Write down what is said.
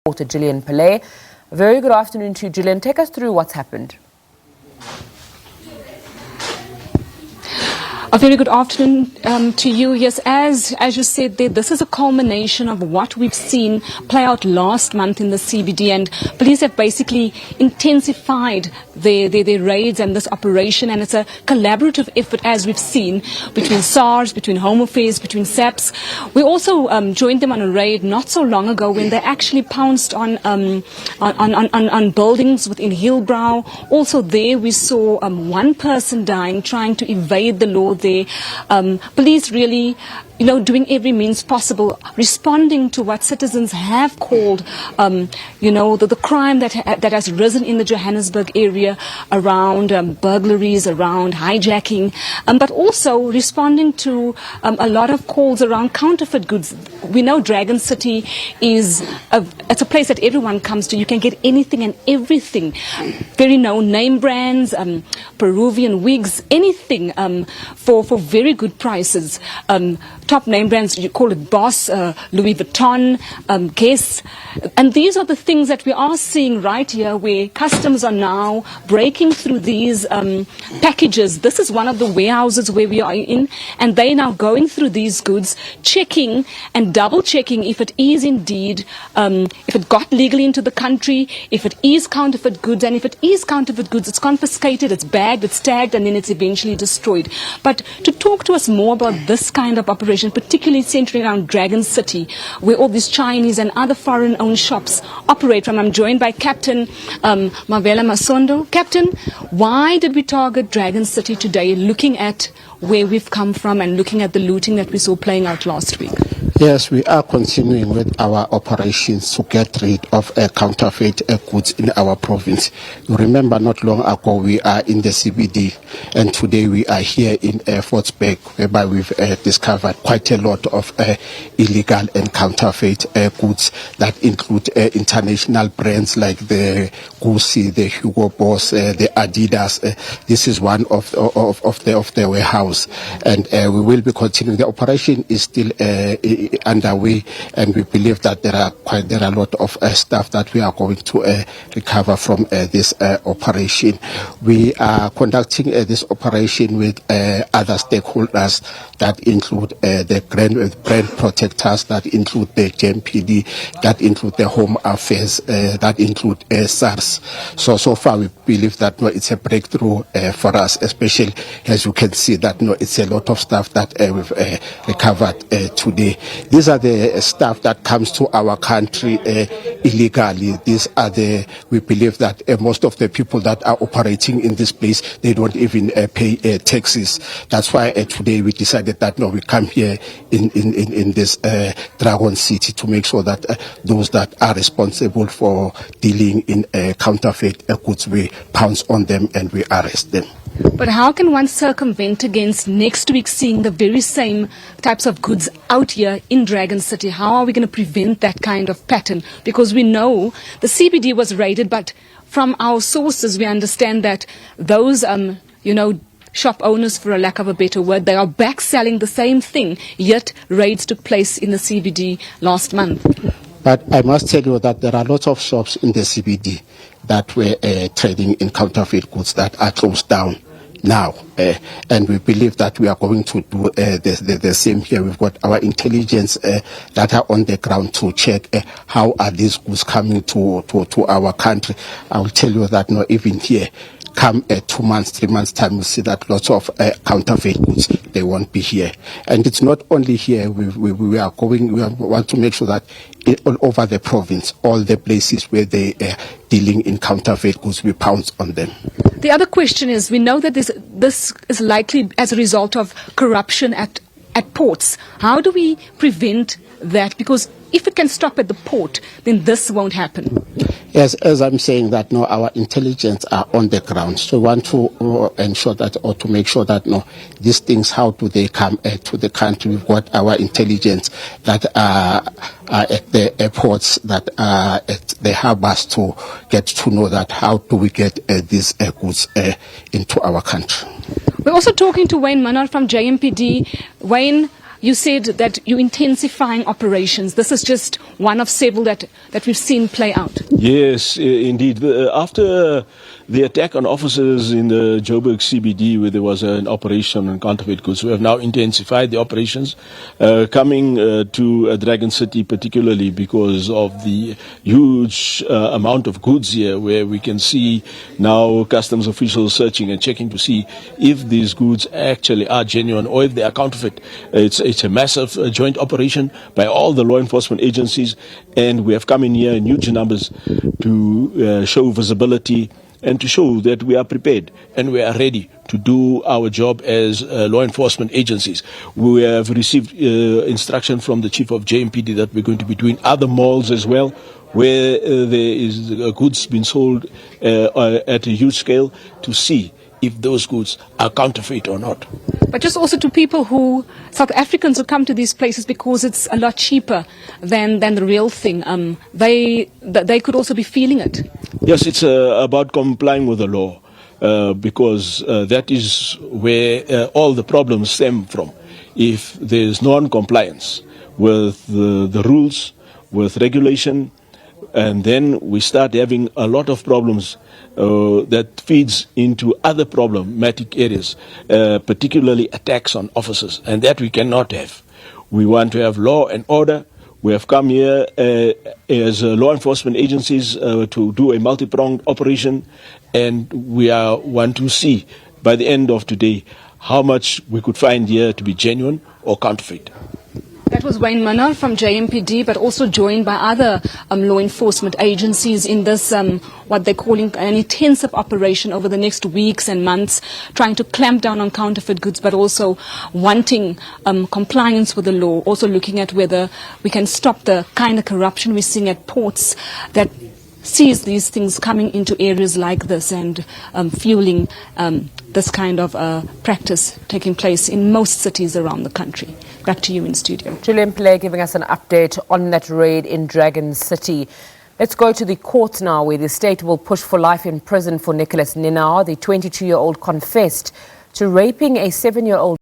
reporter Gillian Pillay. A very good afternoon to you, Gillian. Take us through what's happened. A very good afternoon to you. Yes, as you said there, this is a culmination of what we've seen play out last month in the CBD, and police have basically intensified their raids and this operation, and it's a collaborative effort, as we've seen, between SARS, between Home Affairs, between SAPS. We also joined them on a raid not so long ago when they actually pounced on buildings within Hillbrow. Also there we saw one person dying trying to evade the law there. Police really, doing every means possible, responding to what citizens have called, the crime that has risen in the Johannesburg area around burglaries, around hijacking, but also responding to a lot of calls around counterfeit goods. We know Dragon City it's a place that everyone comes to. You can get anything and everything, very known name brands, Peruvian wigs, anything for very good prices. Top name brands, you call it Boss, Louis Vuitton, Guess. And these are the things that we are seeing right here, where customs are now breaking through these packages. This is one of the warehouses where we are in, and they now going through these goods, checking and double checking if it is indeed, if it got legally into the country, if it is counterfeit goods, and if it is counterfeit goods, it's confiscated, it's bagged, it's tagged, and then it's eventually destroyed. But to talk to us more about this kind of operation, particularly centering around Dragon City, where all these Chinese and other foreign-owned shops operate from, I'm joined by Captain Mavela Masondo. Captain, why did we target Dragon City today, looking at where we've come from and looking at the looting that we saw playing out last week? Yes, we are continuing with our operations to get rid of counterfeit goods in our province. You remember not long ago we are in the CBD, and today we are here in Fordsburg, whereby we've discovered quite a lot of illegal and counterfeit goods that include international brands like the Gucci, the Hugo Boss, the Adidas. This is one of the warehouse, and we will be continuing. The operation is still underway, and we believe that there are a lot of stuff that we are going to recover from this operation. We are conducting this operation with other stakeholders that include the brand protectors, that include the JMPD, that include the Home Affairs, that include SARS. So far we believe that it's a breakthrough for us, especially as you can see that it's a lot of stuff that we've recovered today. These are the stuff that comes to our country illegally. We believe that most of the people that are operating in this place, they don't even pay taxes. That's why today we decided that we come here in this Dragon City to make sure that those that are responsible for dealing in counterfeit goods, we pounce on them and we arrest them. But how can one circumvent against next week seeing the very same types of goods out here in Dragon City? How are we going to prevent that kind of pattern? Because we know the CBD was raided, but from our sources we understand that those, shop owners, for a lack of a better word, they are back selling the same thing, yet raids took place in the CBD last month. But I must tell you that there are lots of shops in the CBD that were trading in counterfeit goods that are closed down now, and we believe that we are going to do the same here. We've got our intelligence that are on the ground to check how are these goods coming to our country. I will tell you that even here, come 2 months, 3 months time, we see that lots of counterfeit goods, they won't be here. And it's not only here. We want to make sure that all over the province, all the places where they are dealing in counterfeit goods, we pounce on them. The other question is, we know that this is likely as a result of corruption at ports. How do we prevent that? Because if it can stop at the port, then this won't happen. Yes, as I'm saying that our intelligence are on the ground. So we want to ensure that, or to make sure that these things, how do they come to the country? We've got our intelligence that are at the airports, that are at the harbors, to get to know that how do we get these goods into our country. We're also talking to Wayne Maynard from JMPD. Wayne, you said that you're intensifying operations. This is just one of several that we've seen play out. Yes, indeed. After the attack on officers in the Johannesburg CBD, where there was an operation on counterfeit goods, we have now intensified the operations, coming to Dragon City particularly because of the huge amount of goods here, where we can see now customs officials searching and checking to see if these goods actually are genuine or if they are counterfeit. It's a massive joint operation by all the law enforcement agencies, and we have come in here in huge numbers to show visibility and to show that we are prepared and we are ready to do our job as law enforcement agencies. We have received instruction from the Chief of JMPD that we're going to be doing other malls as well, where there is goods being sold at a huge scale, to see if those goods are counterfeit or not. But just also to people South Africans who come to these places because it's a lot cheaper than the real thing, they could also be feeling it. Yes, it's about complying with the law, because that is where all the problems stem from. If there's non-compliance with the rules, with regulation, and then we start having a lot of problems that feeds into other problematic areas, particularly attacks on officers, and that we cannot have. We want to have law and order. We have come here as law enforcement agencies to do a multi-pronged operation, and we want to see by the end of today how much we could find here to be genuine or counterfeit. That was Wayne Minnaar from JMPD, but also joined by other law enforcement agencies in this, what they're calling an intensive operation over the next weeks and months, trying to clamp down on counterfeit goods, but also wanting compliance with the law, also looking at whether we can stop the kind of corruption we're seeing at ports that sees these things coming into areas like this and fueling this kind of practice taking place in most cities around the country. Back to you in studio. Gillian Pillay giving us an update on that raid in Dragon City. Let's go to the courts now, where the state will push for life in prison for Nicholas Ninau. The 22-year-old confessed to raping a 7-year-old